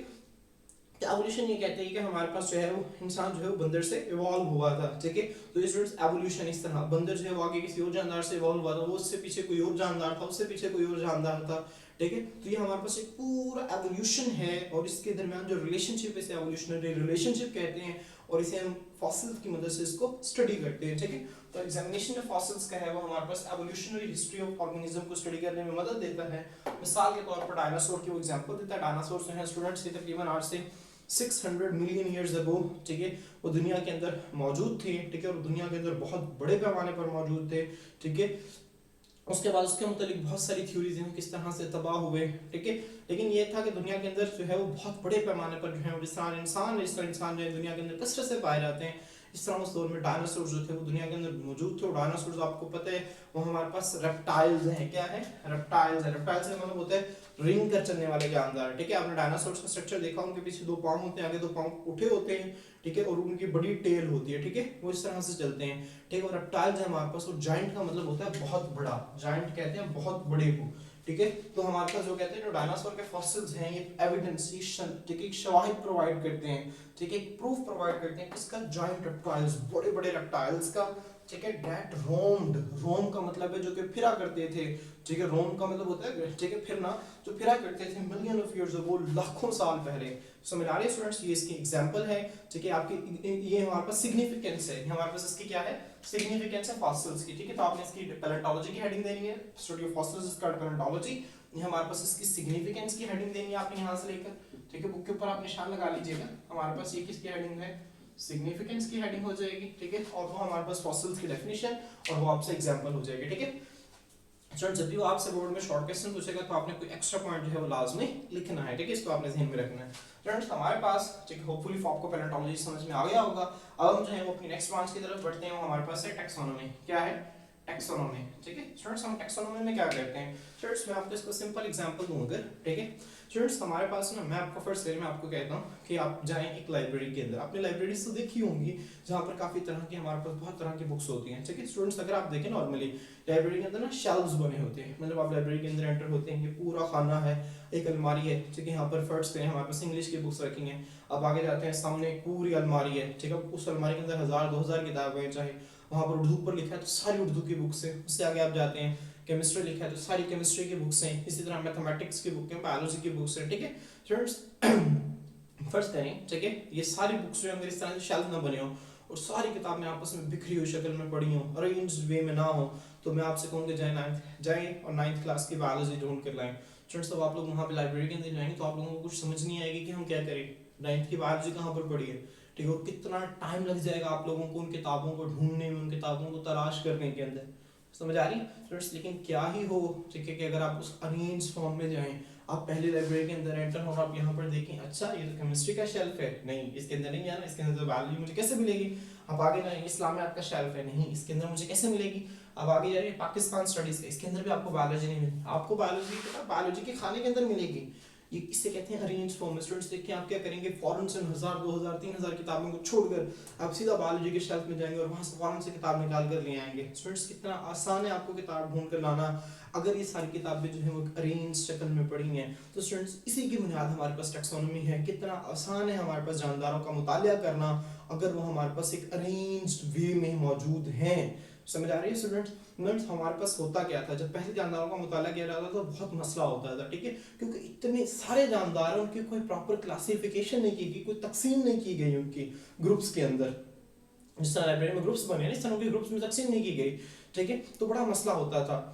तो एवोल्यूशन ये कहते हैं कि हमारे पास जो है वो इंसान जो है वो बंदर से इवॉल्व हुआ था। ठीक है, तो ये स्टूडेंट्स एवोल्यूशन इस तरह, बंदर जो है वो आगे किसी और जानदार से इवॉल्व हुआ था, वो उससे पीछे कोई और जानदार था, उससे पीछे कोई और जानदार था। ठीक है, तो ये हमारे पास एक पूरा एवोल्यूशन है और इसके दरमियान जो रिलेशनशिप है इसे एवोल्यूशनरी रिलेशनशिप कहते हैं और इसे हम फॉसिल्स की मदद से इसको स्टडी करते हैं। ठीक है, तो एग्जामिनेशन ऑफ फॉसिल्स का है वो हमारे पास एवोल्यूशनरी हिस्ट्री ऑफ ऑर्गेनिज्म को स्टडी करने में मदद देता है। मिसाल के तौर पर डायनासोर की वो एग्जांपल देता है। डायनासोर जो है स्टूडेंट्स, ये तकरीबन आज से 600 मिलियन ईयर्स अगो, ठीक है, वो दुनिया के अंदर मौजूद थे। ठीक है, और दुनिया के अंदर बहुत बड़े पैमाने पर मौजूद थे। ठीक है, उसके बाद उसके मुतालिक बहुत सारी थ्योरीज हैं किस तरह से तबाह हुए। ठीक है, लेकिन ये था कि दुनिया के अंदर जो है वो बहुत बड़े पैमाने पर जो है जिस तरह इंसान जो है दुनिया के अंदर कसरत से पाए जाते हैं, इस तरह उस दौर में डायनासोर जो थे वो दुनिया के अंदर मौजूद थे। और डायनासोर आपको पता है वो हमारे पास रेप्टाइल्स हैं। क्या है, रेप्टाइल्स है। रेप्टाइल्स का मतलब होता है रिंग कर चलने वाले जानदार। ठीक है, आपने डायनासोर का स्ट्रक्चर देखा, उनके पीछे 2 पाँव होते हैं, आगे 2 पाँव उठे होते हैं। ठीक है, और उनकी बड़ी टेल होती है। ठीक है, वो इस तरह से चलते हैं। ठीक है, और रेप्टाइल्स है हमारे पास, और जाइंट का मतलब होता है बहुत बड़ा, जाइंट कहते हैं बहुत बड़े को। ठीक है, तो हमारे पास जो कहते हैं जो डायनासोर के फॉसिल्स हैं ये एविडेंस, ठीक है, शवाहिद प्रोवाइड करते हैं। ठीक है, प्रूफ प्रोवाइड करते हैं किसका, जाइंट रेप्टाइल्स, बड़े बड़े रेप्टाइल्स का। ठीक है, डेट रोम्ड, रोम का मतलब है जो कि फिरा करते थे, ठीक है, रोम का मतलब होता है, ठीक है, फिरना, जो फिरा करते थे मिलियन ऑफ इयर्स अगो, लाखों साल पहले। समझ आ रही है स्टूडेंट्स, ये इसकी एग्जांपल है, ठीक है, आपकी ये हमारे पास सिग्निफिकेंस है, हमारे पास इसकी क्या है, सिग्निफिकेंस है फॉसिल्स की, ठीक है। तो आपने इसकी पैलेंटोलॉजी की हेडिंग देनी है, study of fossils is called palaeontology. ये हमारे पास इसकी सिग्निफिकेंस की हेडिंग देनी है आपने यहाँ से लेकर, ठीक है, बुक के ऊपर आप निशान लगा लीजिएगा। हमारे पास ये किसकी हेडिंग है, सिग्निफिकेंस की हेडिंग हो जाएगी, ठीक है, और वो हमारे पास फॉसिल्स की डेफिनेशन और वो आपसे एग्जांपल हो जाएगी, ठीक है। स्टूडेंट जब भी वो आपसे बोर्ड में शॉर्ट क्वेश्चन पूछेगा तो आपने कोई एक्स्ट्रा पॉइंट जो है वो लाजमी लिखना है, ठीक है, इसको आपने ध्यान में रखना है। स्टूडेंट्स हमारे पास, ठीक है, होपफुली आपको पैलेंटोलॉजी समझ में आ गया होगा। अब हम जो है वो अपनी नेक्स्ट ब्रांच की तरफ बढ़ते हैं, वो हमारे पास है टैक्सोनॉमी। क्या है, टैक्सोनॉमी, ठीक है। स्टूडेंट्स हम टैक्सोनॉमी में क्या करते हैं, स्टूडेंट्स मैं आपको इसको सिंपल एग्जांपल दूं अगर, ठीक है। स्टूडेंट्स हमारे पास ना, मैं आपको फर्स्ट मैं आपको कहता हूँ कि आप जाएं एक लाइब्रेरी के अंदर, आपने लाइब्रेरी तो देखी होंगी जहाँ पर काफी तरह की, हमारे पास बहुत तरह की बुक्स होती हैं, ठीक है। स्टूडेंट्स अगर आप देखें नॉर्मली लाइब्रेरी के अंदर ना शेल्व्स बने होते हैं, मतलब आप लाइब्रेरी के अंदर एंटर होते हैं, ये पूरा खाना है, एक अलमारी है, ठीक है, यहाँ पर फर्स्ट पे हमारे पास इंग्लिश की बुक्स रखी हैं। अब आगे जाते हैं, सामने पूरी अलमारी है, ठीक है, उस अलमारी के अंदर 1000-2000 किताबें हैं, चाहे वहाँ पर उर्दू पर लिखा है तो सारी उर्दू की बुक्स है। उससे आगे आप जाते हैं, केमिस्ट्री लिखा है तो सारी केमिस्ट्री की बुक्स हैं, इसी तरह मैथमेटिक्स की बुक है, बायोलॉजी की बुक्स है, ठीक है। स्टूडेंट्स फर्स्ट करें, ठीक है, ये सारी बुक्स जो अगर इस तरह से शेल्फ ना बने हो और सारी किताबें आपस में बिखरी हुई शक्ल में पड़ी हो, अरेंज वे में ना हो, तो मैं आपसे कहूँगा जाए और 9th क्लास की बायोलॉजी ढूंढ कर लाएं। स्टूडेंट्स जब आप लोग वहाँ पे लाइब्रेरी के अंदर जाएंगे तो आप लोगों को कुछ समझ नहीं आएगी कि हम क्या करें, 9th की बायोलॉजी कहाँ पर पड़ी है, ठीक है, और कितना टाइम लग जाएगा आप लोगों को उन किताबों को ढूंढने में, उन किताबों को तलाश करने के अंदर। समझ आ रही स्टूडेंट्स, लेकिन क्या ही हो, ठीक है, कि अगर आप उस अरेंज फॉर्म में जाएं, आप पहले लाइब्रेरी के अंदर एंटर हो और आप यहाँ पर देखें, अच्छा ये तो केमिस्ट्री का शेल्फ है, नहीं इसके अंदर नहीं आना, इसके अंदर तो बायोलॉजी मुझे कैसे मिलेगी। आप आगे जाएं, इस्लामियात का शेल्फ है, नहीं इसके अंदर मुझे कैसे मिलेगी। अब आगे जाइए पाकिस्तान स्टडीज का, इसके अंदर भी आपको बायोलॉजी नहीं मिलेगी, आपको बायोलॉजी के खाने के अंदर मिलेगी। ये इससे कहते हैं अरेंज फॉर्म। स्टूडेंट्स देखिए आप क्या करेंगे, फौरन से 1000-2000-3000 किताबों को छोड़कर आप सीधा बायोलॉजी के शेल्फ में जाएंगे और वहां से फौरन से किताब निकाल कर ले आएंगे। स्टूडेंट्स कितना आसान है आपको किताब ढूंढ कर लाना, अगर ये सारी किताबें जो है वो अरेंज शक्ल में पड़ी हैं। तो स्टूडेंट्स इसी की बुनियाद हमारे पास टैक्सोनॉमी है, कितना आसान है हमारे पास जानदारों का मुतालिया करना अगर वो हमारे पास एक अरेंज्ड वे में मौजूद हैं। समझ आ रही है स्टूडेंट्स, हमारे पास होता क्या था, जब पहले जानदारों का मुताला किया जाता था तो बहुत मसला होता था, ठीक है, क्योंकि इतने सारे जानदार हैं, उनकी कोई प्रॉपर क्लासिफिकेशन नहीं की गई, कोई तकसीम नहीं की गई उनकी ग्रुप्स के अंदर, जिस तरह लाइब्रेरी में ग्रुप्स बने इस तरह उनके ग्रुप्स में तकसीम नहीं की गई, ठीक है, तो बड़ा मसला होता था।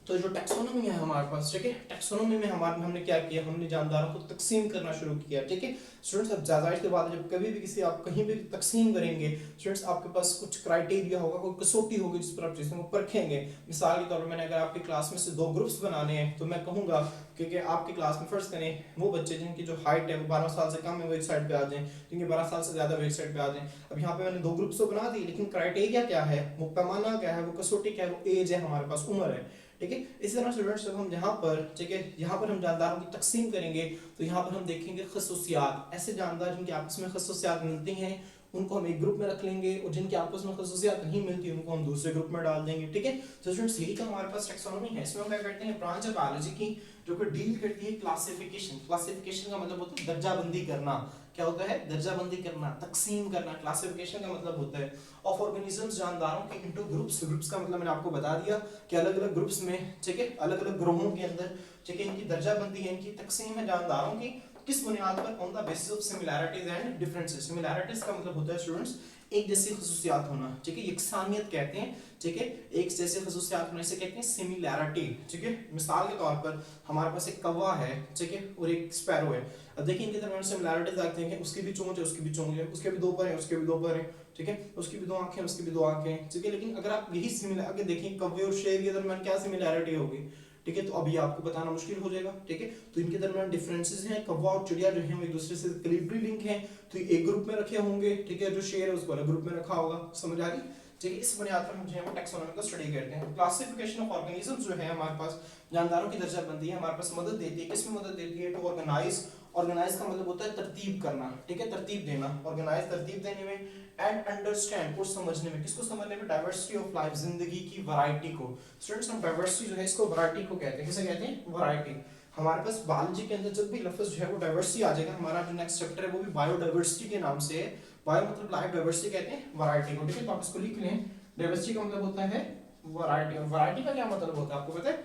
तो जो टैक्सोनॉमी है हमारे पास, ठीक है, टैक्सोनॉमी में हमने क्या किया, हमने जानदारों को तकसीम करना शुरू किया, ठीक है। स्टूडेंट्स अब जायज़ के बाद जब कभी भी किसी आप कहीं भी तकसीम करेंगे, स्टूडेंट्स आपके पास कुछ क्राइटेरिया होगा, कोई कसौटी होगी जिस पर आप चीज़ों को परखेंगे। मिसाल के तौर पर मैंने अगर आपकी क्लास में से 2 ग्रुप्स बनाने हैं तो मैं कहूँगा क्योंकि आपकी क्लास में फर्स्ट करें वो बच्चे जिनकी जो हाइट है वो 12 साल से कम है वो एक साइड पे आ जाएं, जिनके 12 साल से ज़्यादा वो एक साइड पे आ जाएं। अब यहाँ पे मैंने 2 ग्रुप्स तो बना दी, लेकिन क्राइटेरिया क्या है, वो पैमाना क्या है, वो कसौटी क्या है, वो एज है, हमारे पास उम्र है, ठीक है। इसी तरह स्टूडेंट्स जब हम यहाँ पर, ठीक है, यहाँ पर हम जानदारों की तकसीम करेंगे तो यहाँ पर हम देखेंगे खसूसियात, ऐसे जानदार जिनके आपस में खसूसियात मिलती हैं उनको हम एक ग्रुप में रख लेंगे और जिनके आपस में खसूसियात नहीं मिलती उनको हम दूसरे ग्रुप में डाल देंगे, ठीक है। तो स्टूडेंट्स यही तो हमारे पास टैक्सोनॉमी है। इसमें हम क्या करते हैं, ब्रांच ऑफ बायोलॉजी की जो कि डील करती है क्लासिफिकेशन। क्लासिफिकेशन का मतलब होता है दर्जाबंदी करना। क्या होता है, दर्जाबंदी करना, तकसीम करना। क्लासिफिकेशन का मतलब होता है ऑफ ऑर्गेनिजम्स, जानदारों के इनटू ग्रुप्स। ग्रुप्स का मतलब मैंने आपको बता दिया कि अलग अलग ग्रुप्स में, ठीक है, अलग अलग ग्रोहों के अंदर, ठीक है, इनकी दर्जाबंदी है, इनकी तकसीम है जानदारों की किस बुनियाद पर, on the basis of similarities and differences. Similarities का मतलब होता है स्टूडेंट्स एक जैसी खसूसियात होना, ठीक है, यकसानियत कहते हैं, ठीक है, एक जैसे खसूसियात होने से कहते हैं सिमिलैरिटी, ठीक है। मिसाल के तौर पर हमारे पास एक कौवा है, ठीक है, और एक स्पैरो है। अब देखिए इनके दरमियान सिमिलैरिटीज आते हैं, उसकी भी चोंच है, उसकी भी चोंच है, उसके भी 2 पर है, उसके भी 2 पर है, ठीक है, उसकी भी 2 आंखें, उसकी भी 2 आंखें, ठीक है। लेकिन अगर आप यही सिमिलर आगे देखें कौवे और शेर के दरमियान क्या सिमिलैरिटी होगी, ठीक है, तो अभी आपको बताना मुश्किल हो जाएगा, ठीक है। तो इनके दरमियान डिफरेंसेस हैं, कौवा और चिड़िया जो है वो एक दूसरे से क्लीवली लिंक हैं, तो एक ग्रुप में रखे होंगे, ठीक है, जो शेर है उसको अलग ग्रुप में रखा होगा। समझ आ गई, ठीक है। इस बुनियाद पर हम जो है वो टैक्सोनॉमी को स्टडी करते हैं। क्लासिफिकेशन ऑफ ऑर्गेनिजम्स जो है हमारे पास जानदारों की दर्जाबंदी है, हमारे पास मदद देती है, किसमें मदद देती है, टू ऑर्गेनाइज। ऑर्गेनाइज का मतलब होता है तरतीब करना, ठीक है, तरतीब देना, ऑर्गेनाइज तरतीब देने में, एंड अंडरस्टैंड और समझने में, किसको समझने में, डाइवर्सिटी ऑफ लाइफ, जिंदगी की वैरायटी को। स्टूडेंट्स हम डाइवर्सिटी जो है इसको वैरायटी को कहते हैं, किसे कहते हैं, वैरायटी। हमारे पास बायोलॉजी के अंदर जब भी लफ्ज जो है वो डाइवर्सिटी आ जाएगा, हमारा जो नेक्स्ट चैप्टर है वो भी बायोडाइवर्सिटी के नाम से है। बायो मतलब लाइफ, डाइवर्सिटी कहते हैं वैरायटी को, ठीक है। तो आप इसको लिख लें, डाइवर्सिटी का मतलब होता है वैरायटी, और वैरायटी का क्या मतलब होता है आपको पता है?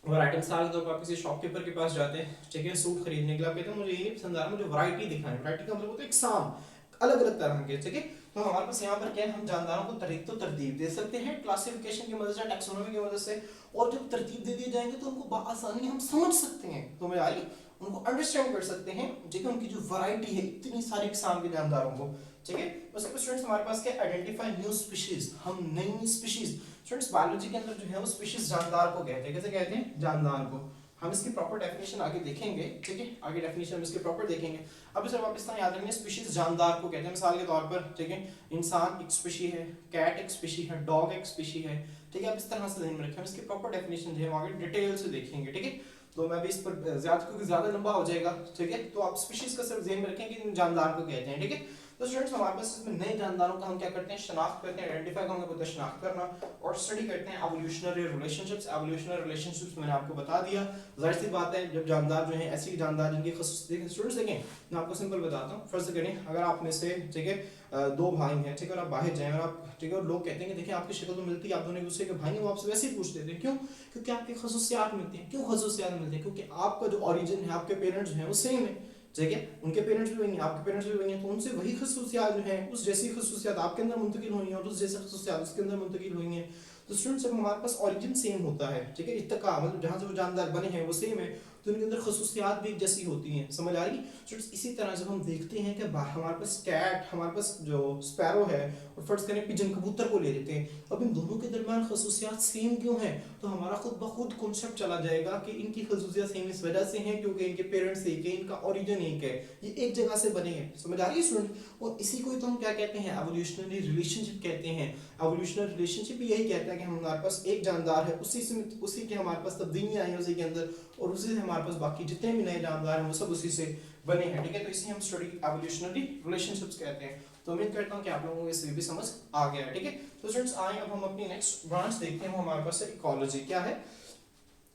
वैरायटी मिसाल के तौर पर आप किसी शॉपकीपर के पास जाते हैं, ठीक है, सूट खरीदने के लिए, आप कहते हैं मुझे ये नहीं पसंद आ रहा, मुझे वैरायटी दिखाएं। वैरायटी का मतलब होता है इकसाम, अलग अलग तरह के, ठीक है। तो हमारे पास यहाँ पर क्या है, हम जानदारों को तरतीब दे सकते हैं क्लासिफिकेशन की मदद से, टैक्सोनॉमी की मदद से, और जब तरतीब दे दिए जाएंगे तो उनको बआसानी हम समझ सकते हैं, तो मैं आ रही उनको अंडरस्टैंड कर सकते हैं, ठीक है, उनकी जो वैरायटी है इतनी सारी किस्म के जानदारों को, ठीक है। उसके बाद स्टूडेंट्स हमारे पास क्या, आइडेंटिफाई न्यू स्पीशीज, हम नई स्पीशीज, स्टूडेंट्स बायोलॉजी के अंदर जो है वो स्पीशीज जानदार को कहते हैं, कैसे कहते हैं, जानदार को। हम इसकी प्रॉपर डेफिनेशन आगे देखेंगे, ठीक है, आगे डेफिनेशन हम इसकी प्रॉपर देखेंगे। अब सिर्फ आप इस तरह याद रखेंगे, स्पीशीज जानदार को कहते हैं, मिसाल के तौर पर, ठीक है, इंसान एक स्पीशी है, कैट एक स्पीशी है, डॉग एक स्पीशी है, ठीक है। आप इस तरह से ध्यान में रखें, इसकी प्रॉपर डेफिनेशन जो है हम आगे डिटेल से देखेंगे, ठीक है। तो मैं भी इस पर ज्यादा, क्योंकि ज्यादा लंबा हो जाएगा, ठीक है, तो आप स्पीशीज का सिर्फ ध्यान में रखें कि जानदार को कहते हैं, ठीक है। तो स्टूडेंट्स हमारे पास इसमें नए जानदारों का हम क्या करते हैं, शनाख्त करते हैं, आइडेंटिफाई का हम बोलते हैं शनाख्त करना, और स्टडी करते हैं एवोल्यूशनरी रिलेशनशिप्स। एवोल्यूशनरी रिलेशनशिप्स मैंने आपको बता दिया, जाहिर सी बात है, जब जानदार जो है ऐसी जानदार जिनकी खसूसियत, स्टूडेंट्स देखें मैं आपको सिंपल बताता हूँ, फर्ज करें अगर आप में से, ठीक है, दो भाई हैं, ठीक है, और आप बाहर जाएं और आप, ठीक है, और लोग कहते हैं कि देखिए आपकी शक्ल तो मिलती है, आप दोनों एक दूसरे के भाई हैं, वो आपसे वैसे ही पूछ लेते हैं, क्यों? क्योंकि आपकी खसूसियात मिलती हैं। क्यों खसूसियात मिलती हैं? क्योंकि आपका जो ओरिजिन है, आपके पेरेंट्स जो हैं वो सेम है, ठीक है, उनके पेरेंट्स भी वही हैं, आपके पेरेंट्स भी वही हैं, तो उनसे वही खसूसियात जो हैं, उस जैसी खसूसियात आपके अंदर मुंतकिल हुई हैं और उस जैसी खसूसियात उसके अंदर मुंतकिल हुई हैं। तो स्टूडेंट्स जब हमारे पास ओरिजिन सेम होता है, ठीक है, इत्तका मतलब जहाँ से वो जानदार बने हैं वो सेम है, तो उनके अंदर खसूसियात भी जैसी होती हैं, समझ आ रही? स्टूडेंट्स इसी तरह जब हम देखते हैं कि हमारे पास कैट, हमारे पास जो स्पैरो है, और फर्ज करें पिजन कबूतर को ले लेते हैं, अब इन दोनों के दरमियान खसूसियात सेम क्यों हैं? तो हमारा खुद ब खुद कॉन्सेप्ट चला जाएगा कि इनकी खसूसियात सेम इस वजह से हैं क्योंकि इनके पेरेंट्स एक है, इनका ओरिजिन एक है, ये एक जगह से बने हैं, समझ आ रही है स्टूडेंट? और इसी को तो हम क्या कहते हैं, एवोल्यूशनरी रिलेशनशिप कहते हैं। एवोल्यूशनरी रिलेशनशिप यही कहता है कि हमारे पास एक जानदार है, उसी के हमारे पास तब्दीलियां आई हैं उसी के अंदर, और उसी से हमारे पास बाकी जितने भी नए जानदार हैं वो सब उसी से बने हैं, ठीक है। तो इसे हम स्टडी एवोल्यूशनरी रिलेशनशिप्स कहते हैं। तो उम्मीद करता हूँ कि आप लोगों को इससे भी समझ आ गया है, ठीक है। तो स्टूडेंट्स आए अब हम अपनी नेक्स्ट ब्रांच देखते हैं, वो हमारे पास है इकोलॉजी। क्या है?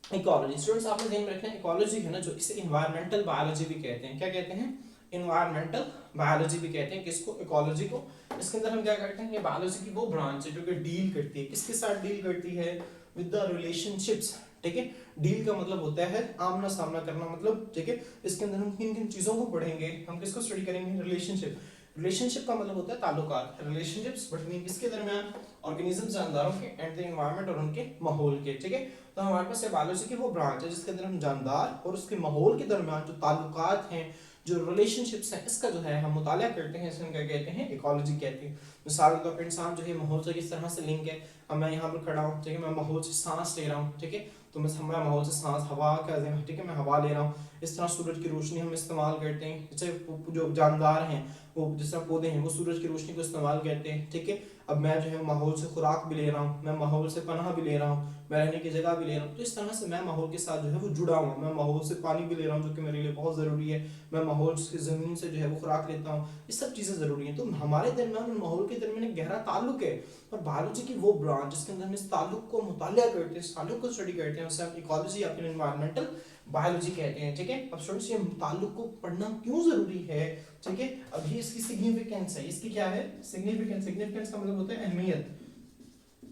इकोलॉजी। स्टूडेंट्स आपने ध्यान में रखना है, इकोलॉजी है ना, जो इसे इन्वायरमेंटल बायोलॉजी भी कहते हैं। क्या कहते हैं? इन्वायरमेंटल बायोलॉजी भी कहते हैं किसको? इकोलॉजी को। इसके अंदर हम क्या करते हैं, ये बायोलॉजी की वो ब्रांच है जो कि डील करती है, किसके साथ डील करती है? विद द रिलेशनशिप्स, ठीक है। डील का मतलब होता है आमना सामना करना, मतलब, ठीक है। इसके अंदर हम किन किन चीजों को पढ़ेंगे, हम किसको स्टडी करेंगे? रिलेशनशिप। रिलेशनशिप का मतलब होता है ताल्लुकात, रिलेशनशिप्स बिटवीन किसके दरमियान? ऑर्गेनिज्म, जानदारों के, एंड द एनवायरनमेंट, और उनके माहौल के, ठीक है। तो हमारे पास बायोलॉजी की वो ब्रांच है जिसके अंदर हम जानदार और उसके माहौल के दरमियान जो ताल्लुकात हैं, जो रिलेशनशिप्स हैं, इसका जो है हम मुताला करते हैं, इसे हम क्या कहते हैं? इकोलॉजी कहते हैं। मिसाल के तौर पर इंसान जो है माहौल से किस तरह से लिंक है। अब मैं यहाँ पर खड़ा हूँ, ठीक है, मैं माहौल से सांस ले रहा हूँ, ठीक है, तो मैं माहौल से सांस, हवा का, ठीक है, मैं हवा ले रहा हूँ। इस तरह सूरज की रोशनी हम इस्तेमाल करते हैं, जैसे जो जानदार हैं वो, जिस तरह पौधे हैं वो सूरज की रोशनी को इस्तेमाल करते हैं, ठीक है। अब मैं जो है माहौल से खुराक भी ले रहा हूँ, मैं माहौल से पनाह भी ले रहा हूँ, मैं रहने की जगह भी ले रहा हूँ, तो इस तरह से मैं माहौल के साथ जो है वो जुड़ा हुआ, मैं माहौल से पानी भी ले रहा हूँ जो कि मेरे लिए बहुत ज़रूरी है, मैं माहौल से, ज़मीन से जो है वो खुराक लेता हूँ, ये सब चीज़ें ज़रूरी हैं। तो हमारे दरमियान और माहौल के दरमियान एक गहरा ताल्लुक है, और बायोलॉजी की वो ब्रांच जिसके अंदर हम इस ताल्लुक को मुतालिया करते हैं, इस ताल्लुक को स्टडी करते हैं, उसे हम इकोलॉजी या फिर एनवायरमेंटल बायोलॉजी कहते हैं, ठीक है। अब स्टूडेंट्स ये ताल्लुक को पढ़ना क्यों ज़रूरी है, ठीक है। अब ये इसकी सिग्निफिकेंस है, इसकी क्या है? सिग्निफिकेंस। सिग्निफिकेंस का मतलब होता है अहमियत,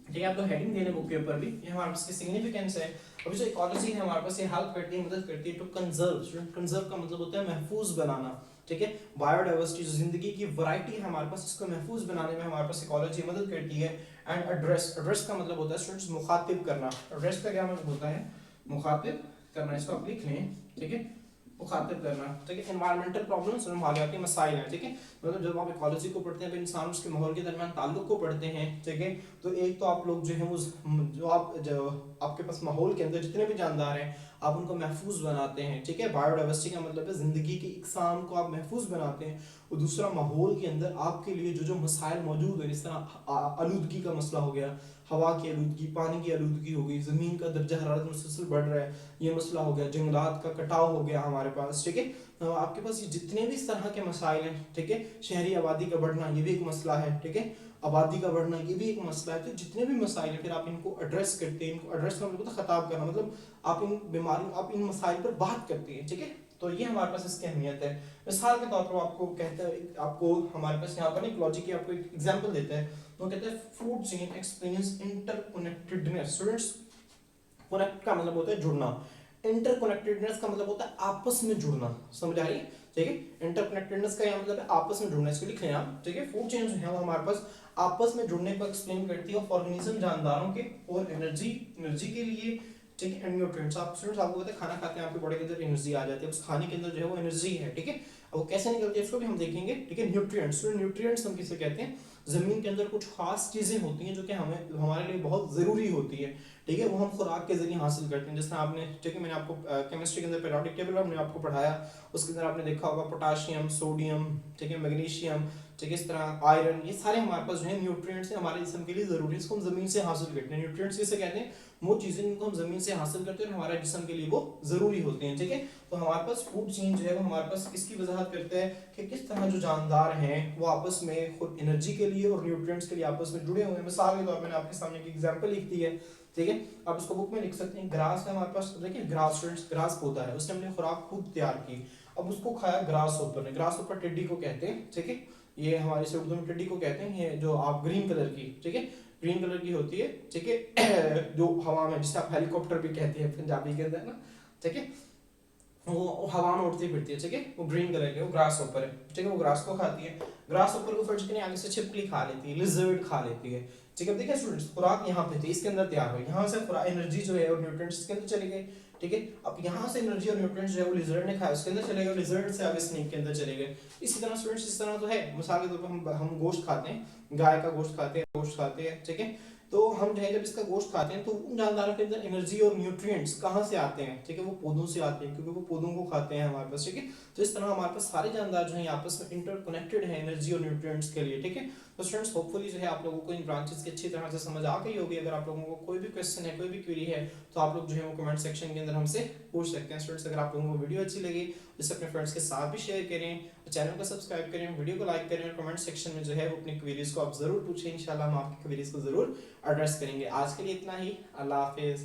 ठीक है। आपको हेडिंग देने बुक के ऊपर भी, ये हमारे पास की सिग्निफिकेंस है। अभी जो इकोलॉजी है हमारे पास ये हेल्प करती है, मदद करती है टू कंजर्व। स्टूडेंट कंजर्व का मतलब होता है महफूज बनाना, ठीक है। बायोडाइवर्सिटी, जो जिंदगी की वैरायटी है हमारे पास, इसको महफूज बनाने में हमारे पास इकोलॉजी मदद करती है। एंड एड्रेस, एड्रेस का मतलब होता है स्टूडेंट्स मुखातिब करना। एड्रेस का क्या मतलब होता है? मुखातिब करना, इसको आप लिख लें, ठीक है, मुखातिब करना, ठीक है। एनवायरमेंटल प्रॉब्लम्स और माहौलियाती मसाइल हैं, ठीक है। मतलब जब आप इकोलॉजी को पढ़ते हैं तो इंसान उसके माहौल के दरमियान ताल्लुक को पढ़ते हैं, ठीक है। तो एक तो आप लोग जो है वो, जो आपके पास माहौल के अंदर जितने भी जानदार हैं आप उनको महफूज बनाते हैं, ठीक है। बायोडाइवर्सिटी का मतलब है ज़िंदगी की इकसाम को आप महफूज बनाते हैं। और दूसरा, माहौल के अंदर आपके लिए जो जो मसाइल मौजूद है, जिस तरह आलूदगी का मसला हो गया, हवा की आलूदगी, पानी की आलूदगी हो गई, ज़मीन का दर्जा हरारत मुसलसल बढ़ रहा है, ये मसला हो गया, जंगलात का कटाव हो गया हमारे पास, ठीक है। तो आपके पास ये जितने भी इस तरह के मसाइल हैं, ठीक है, शहरी आबादी का बढ़ना ये भी एक मसला है, ठीक है, आबादी का बढ़ना ये भी एक मसला है। तो जितने भी मसाइल हैं फिर आप इनको एड्रेस करते हैं, इनको एड्रेस का मतलब खताब करना, मतलब आप इन बीमारियों, आप इन मसाइल पर बात करते हैं, ठीक है। तो ये हमारे पास इसकी अहमियत है। मिसाल के तौर पर आपको कहता है, आपको हमारे पास यहाँ पर एक लॉजिक की आपको एक एग्जांपल देते हैं, वो कहते हैं food chain explains interconnectedness. Students, connect का मतलब होता है जुड़ना, इंटरकनेक्टेडनेस का मतलब होता है आपस में जुड़ना, समझ आ रही है? ठीक है, इंटरकनेक्टेडनेस का यहाँ मतलब है आपस में जुड़ना, इसको लिख लें आप। ठीक है, फूड चेन जो है वो हमारे पास आपस में जुड़ने को एक्सप्लेन करती है ऑफ ऑर्गेनिज्म, जानदारों के, और एनर्जी के लिए। ठीक है, एंड न्यूट्रिएंट्स, आप स्टूडेंट्स आपको पता है खाना खाते हैं आपके बॉडी के अंदर एनर्जी आ जाती है, उस खाने के अंदर जो है वो एनर्जी है। ठीक है, अब वो कैसे निकलती है इसको भी हम देखेंगे। ठीक है, न्यूट्रिएंट्स, न्यूट्रिएंट्स हम किसे कहते हैं? जमीन के अंदर कुछ खास चीजें होती हैं जो कि हमें हमारे लिए बहुत जरूरी होती है। ठीक है, वो हम खुराक के जरिए हासिल करते हैं। जैसे आपने, ठीक है, मैंने आपको केमिस्ट्री के अंदर पीरियोडिक टेबल हमने आपको पढ़ाया, उसके अंदर आपने देखा होगा पोटाशियम, सोडियम, ठीक है, मैग्नीशियम, ठीक है, इस तरह आयरन, ये सारे हमारे पास जो है न्यूट्रिएंट्स हैं, हमारे जिस्म के लिए जरूरी है, इसको हम जमीन से हासिल करते हैं। न्यूट्रिएंट्स किसे कहते हैं? वो चीजें जिनको हम जमीन से हासिल करते हैं और हमारे जिस्म के लिए वो जरूरी होते हैं। ठीक है, तो हमारे पास फूड चेन जो है वो हमारे पास इसकी वजाहत करते हैं कि किस तरह जो जानदार हैं वो आपस में खुद एनर्जी के लिए और न्यूट्रिएंट्स के लिए आपस में जुड़े हुए हैं। मिसाल के तौर पर मैंने आपके सामने एक एग्जांपल लिख दी है। ठीक है, आप इसको बुक में लिख सकते हैं। ग्रास है हमारे पास, देखिए ग्रास, स्टूडेंट्स, ग्रास पौधा है, उसने अपनी खुराक खुद तैयार की, अब उसको खाया ग्रास ऊपर ने। ग्रास ऊपर टिड्डी को कहते हैं। ठीक है, ये हमारे से उर्दू में टिड्डी को कहते हैं, ये जो आप ग्रीन कलर की, ठीक है, ग्रीन कलर की होती है। ठीक है, जो हवा में, जिसे आप हेलीकॉप्टर भी कहते हैं पंजाबी के अंदर ना। ठीक है, वो हवा में उड़ती फिरती है। ठीक है, वो ग्रीन कलर की, वो ग्रास ऊपर है। ठीक है, वो ग्रास को खाती है। ग्रास ऊपर को फिर आगे से छिपकली खा लेती है, लिजर्ड खा लेती है। ठीक है, देखिए स्टूडेंट्स, खुराक यहाँ पे थी, इसके अंदर तैयार हुई, यहाँ से खुराक, एनर्जी जो है और न्यूट्रिएंट्स इसके अंदर चले गए। ठीक है, अब यहाँ से एनर्जी और न्यूट्रिएंट्स जो है वो लिजर्ड ने खाया, उसके अंदर चले गए, लिजर्ड से आगे स्नेक के अंदर चले गए। इसी तरह स्टूडेंट्स, इस तरह तो है। मिसाल के तौर पर हम गोश्त खाते हैं, गाय का गोश्त खाते हैं, गोश्त खाते हैं। ठीक है, तो हम जो है जब इसका गोश्त खाते हैं तो उन जानदारों के अंदर एनर्जी और न्यूट्रिएंट्स कहाँ से आते हैं? ठीक है, वो पौधों से आते हैं, क्योंकि वो पौधों को खाते हैं हमारे पास। ठीक है, तो इस तरह हमारे पास सारे जानदार जो हैं आपस में इंटरकनेक्टेड हैं एनर्जी और न्यूट्रिएंट्स के लिए। ठीक है, तो स्टूडेंट्स होपफुली जो है आप लोगों को इन ब्रांचेस की अच्छी तरह से समझ आ गई होगी। अगर आप लोगों को कोई भी क्वेश्चन है, कोई भी क्वेरी है, तो आप लोग जो है वो कमेंट सेक्शन के अंदर हमसे पूछ सकते हैं। स्टूडेंट्स, अगर आप लोगों को वीडियो अच्छी लगी, इसे अपने फ्रेंड्स के साथ भी शेयर करें, चैनल को सब्सक्राइब करें, वीडियो को लाइक करें, और कमेंट सेक्शन में जो है वो अपनी क्वेरीज को आप जरूर पूछें। इंशाल्लाह हम आपकी क्वेरीज को जरूर एड्रेस करेंगे। आज के लिए इतना ही, अल्लाह हाफिज़।